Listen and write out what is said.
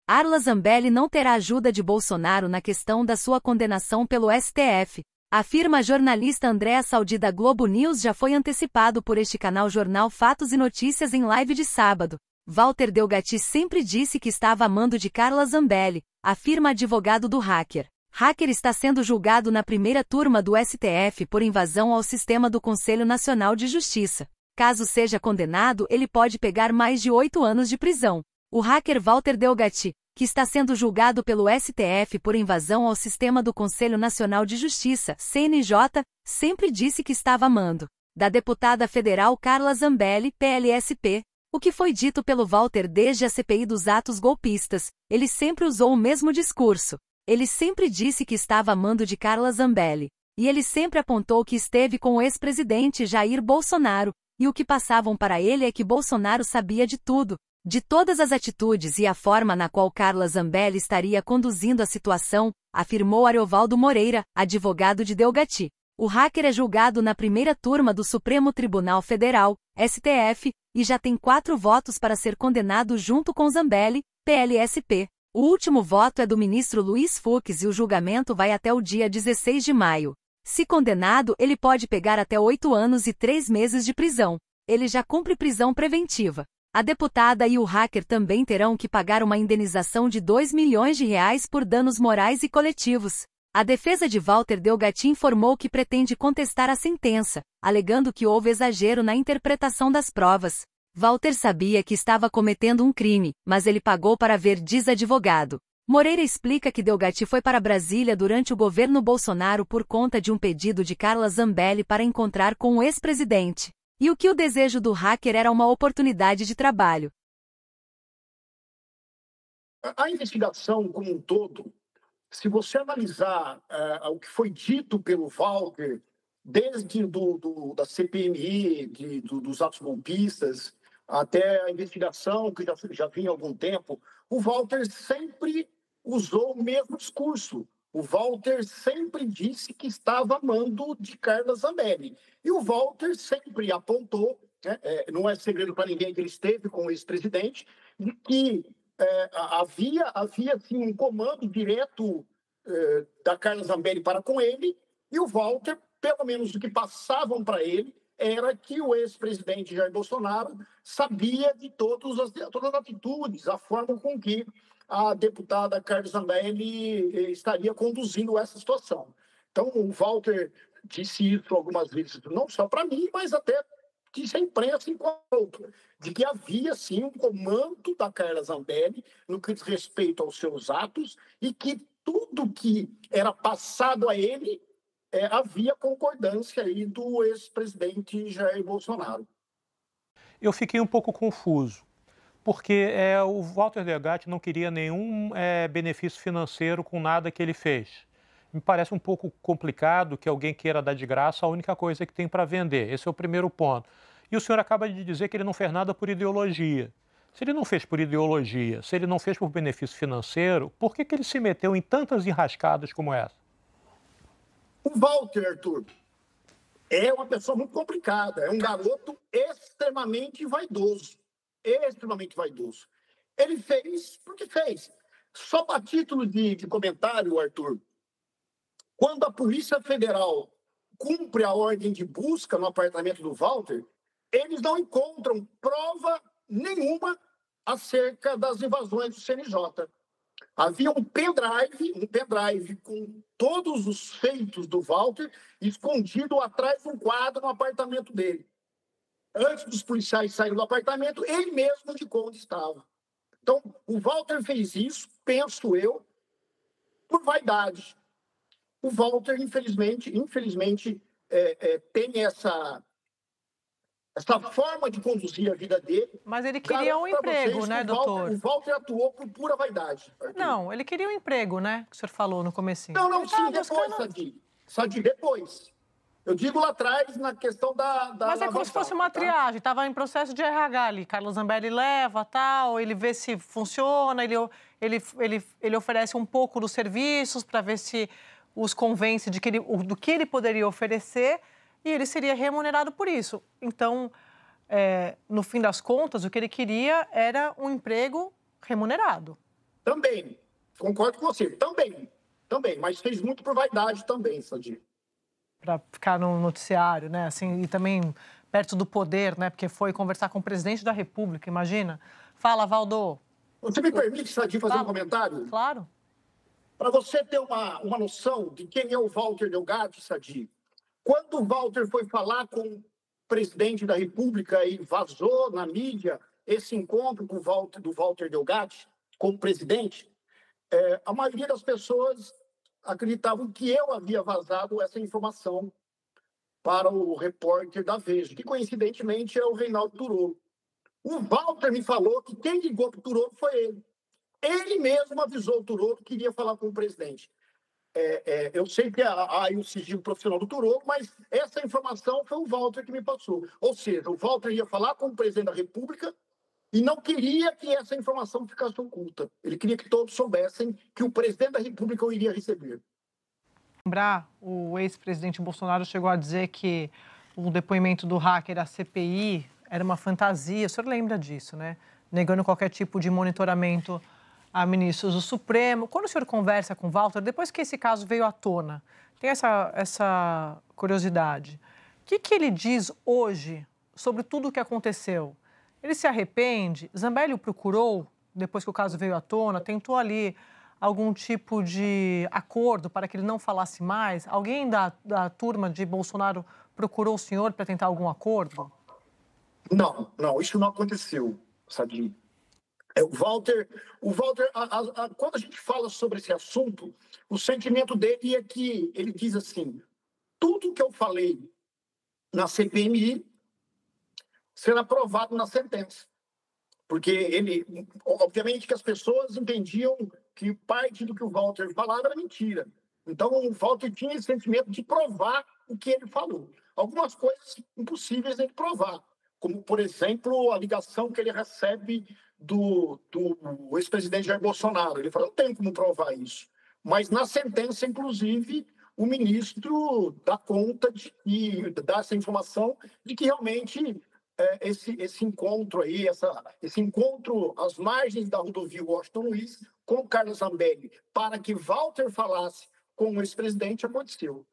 Carla Zambelli não terá ajuda de Bolsonaro na questão da sua condenação pelo STF. Afirma a jornalista Andréa Saldi da Globo News, já foi antecipado por este canal Jornal Fatos e Notícias em live de sábado. Walter Delgatti sempre disse que estava amando de Carla Zambelli, afirma advogado do hacker. Hacker está sendo julgado na primeira turma do STF por invasão ao sistema do Conselho Nacional de Justiça. Caso seja condenado, ele pode pegar mais de 8 anos de prisão. O hacker Walter Delgatti, que está sendo julgado pelo STF por invasão ao sistema do Conselho Nacional de Justiça, CNJ, sempre disse que estava amando da deputada federal Carla Zambelli, PLSP. O que foi dito pelo Walter desde a CPI dos atos golpistas, ele sempre usou o mesmo discurso. Ele sempre disse que estava amando de Carla Zambelli. E ele sempre apontou que esteve com o ex-presidente Jair Bolsonaro, e o que passavam para ele é que Bolsonaro sabia de tudo, de todas as atitudes e a forma na qual Carla Zambelli estaria conduzindo a situação, afirmou Ariovaldo Moreira, advogado de Delgatti. O hacker é julgado na primeira turma do Supremo Tribunal Federal, STF, e já tem 4 votos para ser condenado junto com Zambelli, PLSP. O último voto é do ministro Luiz Fux e o julgamento vai até o dia 16 de maio. Se condenado, ele pode pegar até 8 anos e 3 meses de prisão. Ele já cumpre prisão preventiva. A deputada e o hacker também terão que pagar uma indenização de R$ 2 milhões por danos morais e coletivos. A defesa de Walter Delgatti informou que pretende contestar a sentença, alegando que houve exagero na interpretação das provas. Walter sabia que estava cometendo um crime, mas ele pagou para ver, diz advogado. Moreira explica que Delgatti foi para Brasília durante o governo Bolsonaro por conta de um pedido de Carla Zambelli para encontrar com o ex-presidente. E o que o desejo do hacker era uma oportunidade de trabalho. A investigação como um todo, se você analisar o que foi dito pelo Walter, desde da CPMI, dos atos golpistas, até a investigação que já vinha há algum tempo, o Walter sempre usou o mesmo discurso. O Walter sempre disse que estava amando de Carla Zambelli. E o Walter sempre apontou, né, não é segredo para ninguém que ele esteve com o ex-presidente, de que havia assim, um comando direto da Carla Zambelli para com ele, e o Walter, pelo menos o que passavam para ele, era que o ex-presidente Jair Bolsonaro sabia de todas as atitudes, a forma com que a deputada Carla Zambelli estaria conduzindo essa situação. Então, o Walter disse isso algumas vezes, não só para mim, mas até disse à imprensa enquanto de que havia, sim, um comando da Carla Zambelli no que diz respeito aos seus atos e que tudo que era passado a ele havia concordância aí do ex-presidente Jair Bolsonaro. Eu fiquei um pouco confuso, porque o Walter Delgatti não queria nenhum benefício financeiro com nada que ele fez. Me parece um pouco complicado que alguém queira dar de graça a única coisa que tem para vender. Esse é o primeiro ponto. E o senhor acaba de dizer que ele não fez nada por ideologia. Se ele não fez por ideologia, se ele não fez por benefício financeiro, por que ele se meteu em tantas enrascadas como essa? O Walter, Arthur, é uma pessoa muito complicada. É um garoto extremamente vaidoso. Extremamente vaidoso. Ele fez porque fez. Só para título de comentário, Arthur, quando a Polícia Federal cumpre a ordem de busca no apartamento do Walter, eles não encontram prova nenhuma acerca das invasões do CNJ. Havia um pendrive com todos os feitos do Walter escondido atrás de um quadro no apartamento dele. Antes dos policiais saírem do apartamento, ele mesmo indicou onde estava. Então, o Walter fez isso, penso eu, por vaidade. O Walter, infelizmente tem essa forma de conduzir a vida dele. Mas ele queria um emprego, né, doutor? O Walter atuou por pura vaidade. Arthur. Não, ele queria um emprego, né, que o senhor falou no comecinho. Não, sim, depois, Sadi, depois. Eu digo lá atrás, na questão da Mas é como se fosse uma triagem, estava em processo de RH ali. Carla Zambelli leva, tal, ele vê se funciona, ele oferece um pouco dos serviços para ver se os convence do que ele poderia oferecer e ele seria remunerado por isso. Então, no fim das contas, o que ele queria era um emprego remunerado. Também. Concordo com você. Também. Mas fez muito por vaidade também, Sadi. Para ficar no noticiário, né? Assim, e também perto do poder, né? Porque foi conversar com o presidente da República, imagina. Fala, Valdo. Você me permite, Sadi, fazer um comentário? Claro. Para você ter uma noção de quem é o Walter Delgatti, Sadi, quando o Walter foi falar com o presidente da República e vazou na mídia esse encontro com do Walter Delgatti como presidente, a maioria das pessoas acreditavam que eu havia vazado essa informação para o repórter da Veja, que coincidentemente é o Reinaldo Turolo. O Walter me falou que quem ligou para o Turolo foi ele. Ele mesmo avisou o Turolo que queria falar com o presidente. Eu sei que há o sigilo profissional do Turolo, mas essa informação foi o Walter que me passou. Ou seja, o Walter ia falar com o presidente da República e não queria que essa informação ficasse oculta. Ele queria que todos soubessem que o presidente da República o iria receber. Lembrar, o ex-presidente Bolsonaro chegou a dizer que o depoimento do hacker à CPI era uma fantasia. O senhor lembra disso, né? Negando qualquer tipo de monitoramento a ministros do Supremo. Quando o senhor conversa com o Walter, depois que esse caso veio à tona, tem essa curiosidade. O que ele diz hoje sobre tudo o que aconteceu? Ele se arrepende? Zambelli o procurou depois que o caso veio à tona? Tentou ali algum tipo de acordo para que ele não falasse mais? Alguém da turma de Bolsonaro procurou o senhor para tentar algum acordo? Não, isso não aconteceu, Sadi. O Walter, quando a gente fala sobre esse assunto, o sentimento dele é que ele diz assim: tudo que eu falei na CPMI será provado na sentença. Porque ele, obviamente que as pessoas entendiam que parte do que o Walter falava era mentira. Então, o Walter tinha esse sentimento de provar o que ele falou. Algumas coisas impossíveis de provar, como, por exemplo, a ligação que ele recebe do ex-presidente Jair Bolsonaro. Ele falou, não tem como provar isso. Mas na sentença, inclusive, o ministro dá conta e dá essa informação de que realmente esse encontro aí, esse encontro às margens da rodovia Washington Luiz com o Carlos Zambelli, para que Walter falasse com o ex-presidente, aconteceu.